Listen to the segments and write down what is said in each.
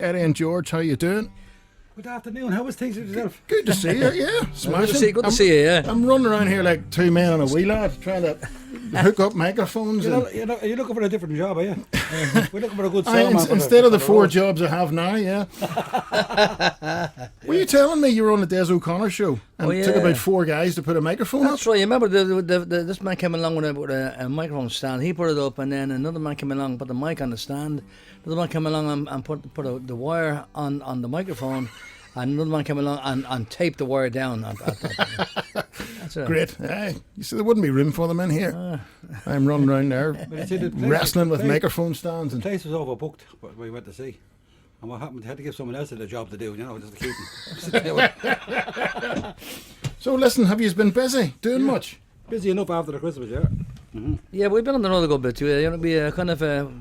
Eddie and George, how you doing? Good afternoon. How was things with yourself? Good to see you, yeah. Smashing. Good to see you, yeah. I'm running around here like two men on a wheel lad trying to hook up microphones. Are you looking for a different job, are you? We're looking for a good salesman. Instead of the four jobs I have now, yeah. Were you telling me you were on the Des O'Connor show and it took about four guys to put a microphone up? That's right. You remember this man came along with a microphone stand. He put it up, and then another man came along and put the mic on the stand. Another man came along and put the wire on the microphone. And another man came along and taped the wire down. That's great. Hey, you see, there wouldn't be room for them in here. I'm running around there wrestling with microphone stands. The place was overbooked, what we went to see. And what happened, they had to give someone else a job to do, just to keep them. So listen, have you been busy? Doing much? Busy enough after the Christmas, yeah. Mm-hmm. Yeah, we've been on the road a good bit too.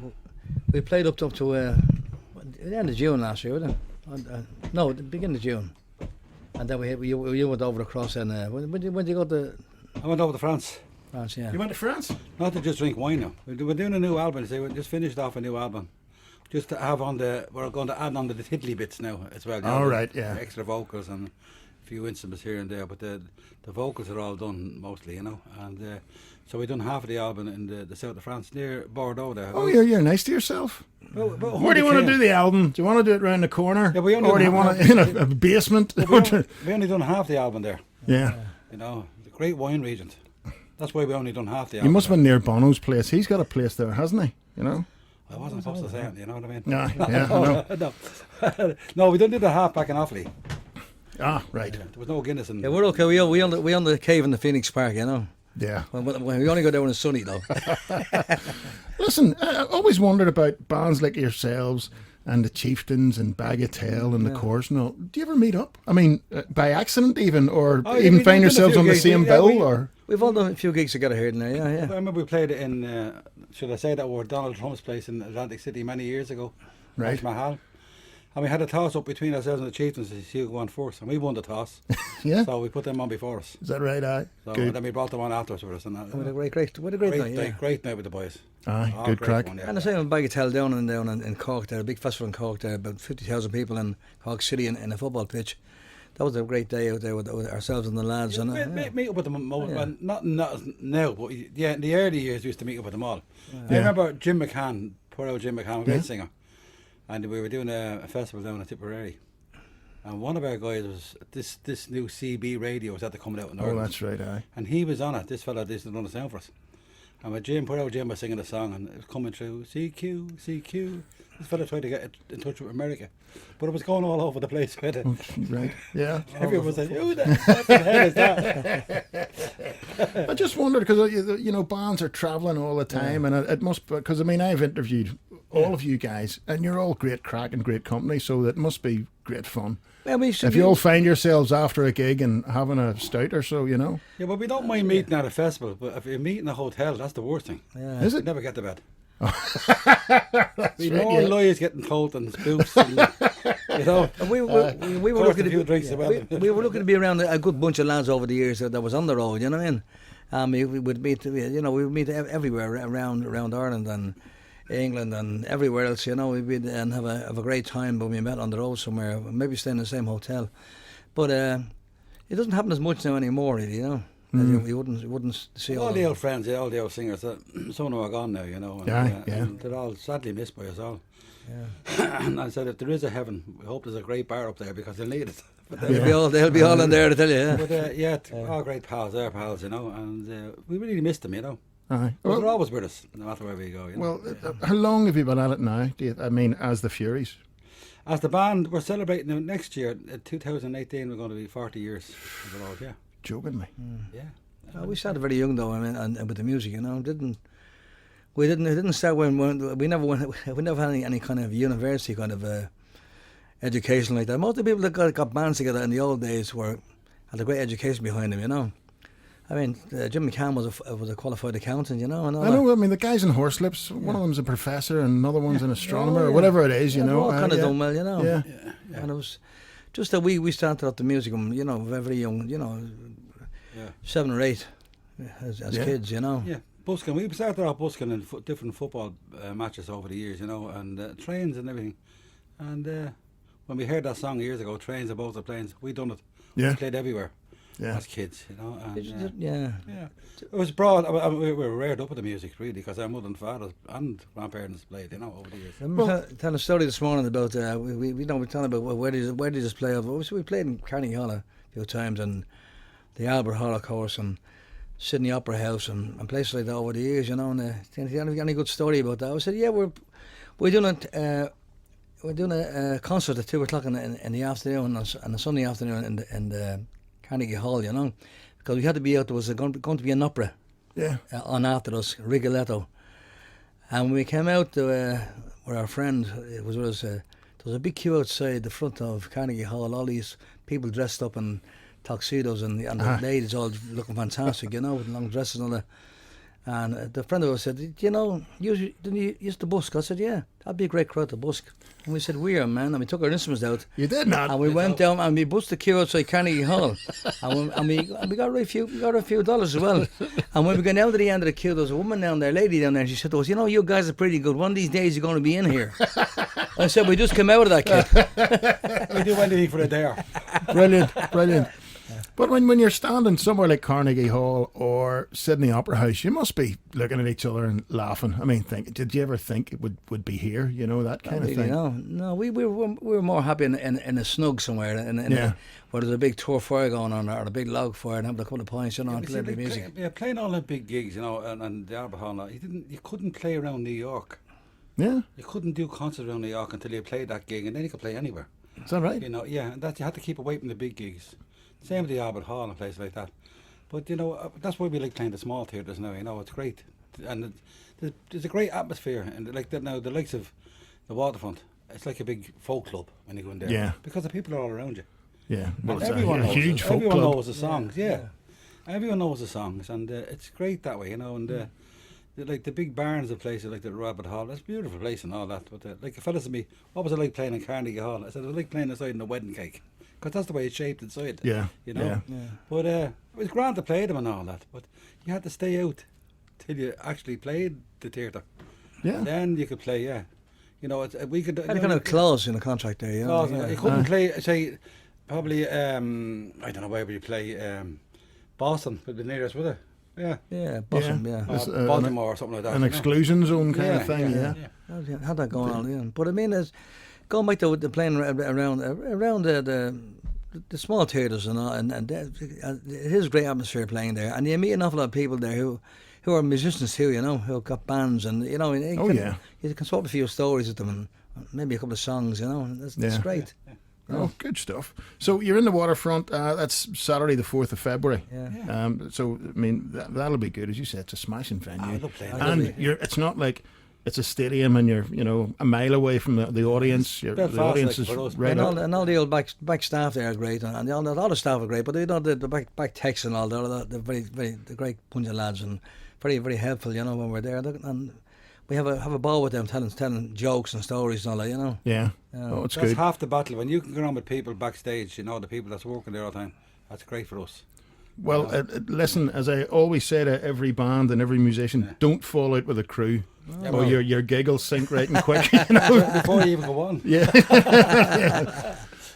We played up to the end of June last year, wasn't it? No, the beginning of June, and then you went over across. And when did you go to? I went over to France. France, yeah. You went to France? Not to just drink wine now. We're doing a new album. So we just finished off a new album, just to have on we're going to add on the tiddly bits now as well. All right, yeah. Extra vocals and a few instruments here and there, but the vocals are all done mostly, and so we done half of the album in the south of France near Bordeaux there. Oh, you're nice to yourself. Well, where do you want to do the album? Do you want to do it round the corner? Yeah, or do you want it in a basement? We only done half the album there. Yeah. The great wine region. That's why we only done half the album. You must have been near Bono's place. He's got a place there, hasn't he? I wasn't supposed to say it, you know what I mean? No. No, we done do the half back in Offaly. Ah, right. There was no Guinness. Yeah, we're okay. We on the cave in the Phoenix Park, Yeah. We only go there when it's sunny, though. Listen, I always wondered about bands like yourselves and the Chieftains and Bagatelle and the Course and all. Do you ever meet up? I mean, by accident even, or even find yourselves on the same bill? Or we've all done a few gigs together here now, yeah. I remember we played it in, should I say that, were Donald Trump's place in Atlantic City many years ago. Right. Mahal. And we had a toss up between ourselves and the Chieftains to see who won first, and we won the toss. Yeah. So we put them on before us. Is that right? So and then we brought them on afterwards with us, and that. What a great night! Yeah. Great night with the boys. Good crack. One, yeah. And the same with Bagatelle down in Cork there, a big festival in Cork there, about 50,000 people in Cork City in a football pitch. That was a great day out there with ourselves and the lads. Yeah, meet up with them, not now, but in the early years we used to meet up with them all. I remember Jim McCann, poor old Jim McCann, a great singer. And we were doing a festival down at Tipperary, and one of our guys was this new CB radio was at the coming out in Ireland. Oh, that's right, aye. And he was on it. This fella did run the sound for us. And when Jim was singing the song, and it was coming through CQ. This fella tried to get in touch with America, but it was going all over the place with it. Right, yeah. Everyone was like, "Who the hell is that?" I just wondered because bands are travelling all the time, and it must because I've interviewed all of you guys, and you're all great crack and great company, so it must be great fun. Well, if you all find yourselves after a gig and having a stout or so, Yeah, but we don't mind meeting at a festival, but if you meet in a hotel, that's the worst thing. Yeah. Is it? Never get to bed. We more lies getting told than spoofs. We were looking to be around a good bunch of lads over the years that was on the road. You know what I mean? We would meet. We would meet everywhere around Ireland and England and everywhere else. We'd and have a great time when we met on the road somewhere. Maybe stay in the same hotel, but it doesn't happen as much now anymore. Really, You wouldn't see all the old friends, all the old singers. Some of them are gone now, and they're all sadly missed by us all. Yeah. And I said, if there is a heaven, we hope there's a great bar up there because they'll need it. They'll be all in there to tell you. But all great pals, they're pals, and we really missed them, Aye. But they're always with us, no matter where we go. Well, how long have you been at it now? As the Fureys? As the band, we're celebrating next year, 2018. We're going to be 40 years on the road. Yeah. Joking me. Yeah. We started very young though. And with the music, we didn't start when we never had any kind of university kind of education like that. Most of the people that got bands together in the old days had a great education behind them. Jim McCann was a qualified accountant, and all I know. The guys in Horselips, one of them's a professor and another one's an astronomer or whatever it is. All kind of done well, Yeah. And it was just that we started off the music, very young, 7 or 8 as kids, Yeah, busking. We started off busking in different football matches over the years, and trains and everything. And when we heard that song years ago, Trains Above the Plains, we done it. Yeah. We played everywhere Yeah. as kids, you know. And, Yeah. It was broad. We were reared up with the music, really, because our mother and father and grandparents played, you know, over the years. I'm telling a story this morning about we're talking about where did this play off. We played in Carnegie Hall a few times, and the Albert Hall, of course, and Sydney Opera House, and places like that over the years, you know. And have you got any good story about that? I said, yeah, we're doing a concert at 2:00 in the afternoon on a Sunday afternoon in the Carnegie Hall, you know, because we had to be out. There was going to be an opera. Yeah. On after us, Rigoletto. And when we came out with our friend, it was with us, there was a big queue outside the front of Carnegie Hall, all these people dressed up in tuxedos and the ladies all looking fantastic, you know, with long dresses and all that. And the friend of us said, you know, didn't you use the busk? I said, yeah, that'd be a great crowd to busk. And we said, we are, man. And we took our instruments out. You did not. And we went down and we busked the queue outside Carnegie Hall. and we got a few dollars as well. And when we got down to the end of the queue, there was a woman down there, a lady down there, and she said to us, you know, you guys are pretty good. One of these days you're going to be in here. I said, we just came out of that kid. We do anything for a dare. Brilliant. But when you're standing somewhere like Carnegie Hall or Sydney Opera House, you must be looking at each other and laughing. I mean, did you ever think it would be here? You know, that kind of thing. No. We were more happy in a snug somewhere, where there's a big tour fire going on or a big log fire, and having a couple of pints, you know, and play the music. Playing all the big gigs, you know, and the Albert Hall. You couldn't play around New York. Yeah. You couldn't do concerts around New York until you played that gig, and then you could play anywhere. Is that right? You know, yeah, and that you had to keep away from the big gigs. Same with the Albert Hall and places like that. But, you know, that's why we like playing the small theatres now, you know, it's great. And there's a great atmosphere. And like that now, the likes of the Waterfront, it's like a big folk club when you go in there. Yeah. Because the people are all around you. Yeah. Well, everyone knows huge folk everyone club. knows the songs, yeah. Everyone knows the songs, and it's great that way, you know. And like the big barns of places like the Albert Hall, that's a beautiful place and all that. But like a fella said to me, what was it like playing in Carnegie Hall? I said, it was like playing inside in a wedding cake. Because that's the way it's shaped inside. Yeah. You know? Yeah. But it was grand to play them and all that. But you had to stay out till you actually played the theatre. Yeah. And then you could play, yeah. You know, we could... Had a kind of clause in the contract there, you know. You couldn't play, say, probably, I don't know where would you play, Boston would be nearest, would it? Yeah. Yeah, Boston, yeah. Baltimore or something like that. An exclusion zone kind of thing, yeah. Had that going on, yeah. But I mean, going back to the playing around the small theatres and all, and it is a great atmosphere playing there, and you meet an awful lot of people there who are musicians too, you know, who have got bands, and you know, you can swap a few stories with them, and maybe a couple of songs, you know, and that's great. Oh, good stuff. So you're in the Waterfront. That's Saturday, the 4th of February. Yeah. So I mean, that'll be good, as you said. It's a smashing venue, I love playing. And it's not like it's a stadium and you're a mile away from the audience. The audience is right up. And all the old back staff there are great, and all the staff are great. But you know, the back techs and all, they're the great bunch of lads, and very, very helpful, you know, when we're there. And we have a ball with them, telling jokes and stories and all that, you know. Yeah. It's good. That's half the battle. When you can get on with people backstage, you know, the people that's working there all the time, that's great for us. Well, listen, as I always say to every band and every musician, don't fall out with a crew, or your gig will sink right and quick. You know? Before you even go on. Yeah.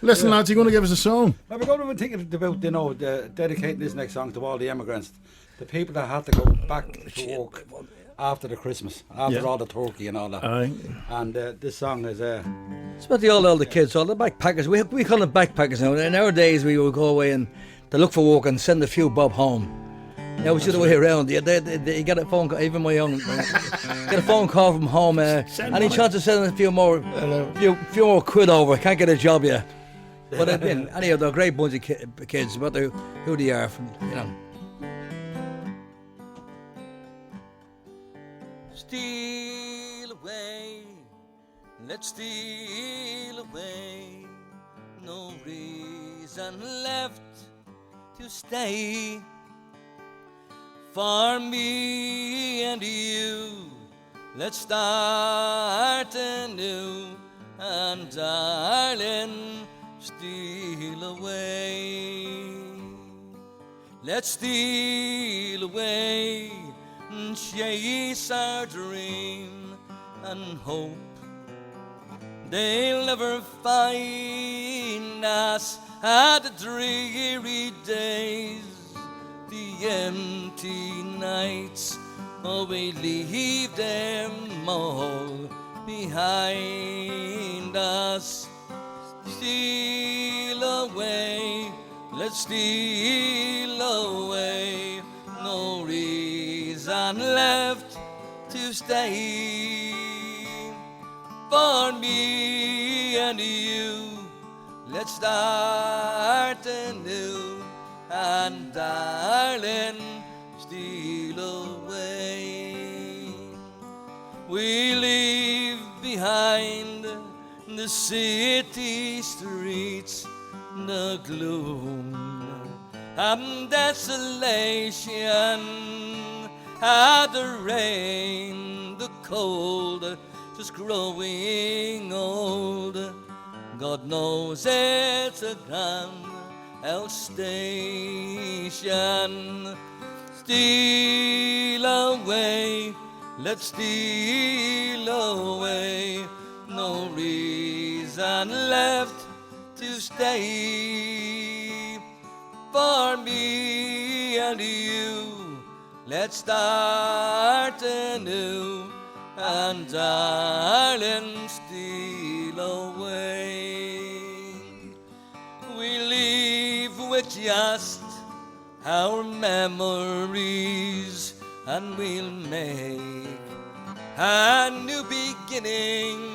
Listen, lads, you're going to give us a song. Well, we're going to be thinking about, you know, dedicating this next song to all the immigrants, the people that had to go back to work after the Christmas, after all the turkey and all that. And this song is... it's about the older kids, all the backpackers. We call them backpackers now. In our days, we would go away and to look for work and send a few bob home. Now it's the other way around. You get a phone call, even my young, get a phone call from home. Any chance of sending a few more quid over? Can't get a job yet. But anyhow, they're a great bunch of kids. But who they are, from, you know. Steal away, let's steal away. No reason left to stay. For me and you, let's start anew, and darling, steal away. Let's steal away and chase our dream and hope they'll never find us at the dreary days, the empty nights. Oh, we leave them all behind us. Steal away, let's steal away. No reason left to stay. For me and you, let's start anew. And darling, steal away. We leave behind the city streets, the gloom and desolation, and the rain, the cold, just growing old. God knows it's a grand old station. Steal away, let's steal away. No reason left to stay. For me and you, let's start anew. And darling, steal away. We leave with just our memories, and we'll make a new beginning.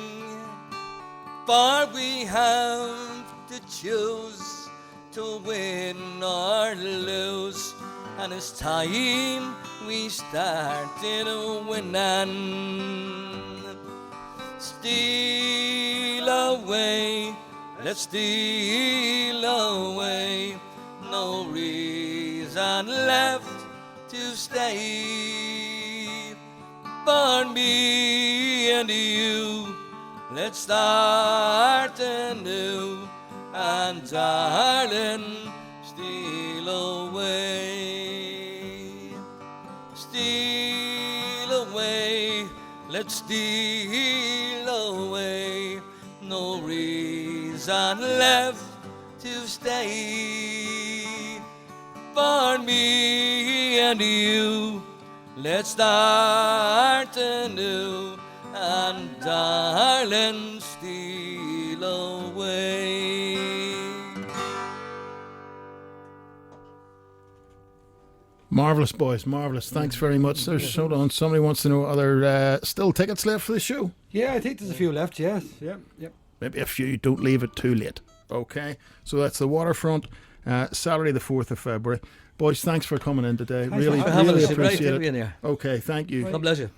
For we have to choose to win or lose, and it's time we started winning. Steal away, let's steal away. No reason left to stay. For me and you, let's start anew. And darling, steal away. Steal away, let's steal away. No reason left to stay. For me and you, let's start anew. And darling, steal away. Marvellous, boys, marvellous. Thanks very much. There's hold on. Somebody wants to know, are there still tickets left for the show? Yeah, I think there's a few left, yes. Yep. Maybe a few. Don't leave it too late. Okay, so that's the Waterfront, Saturday the 4th of February. Boys, thanks for coming in today. Thanks really for having us. appreciate Great to be in it. here. Okay, thank you. God bless you.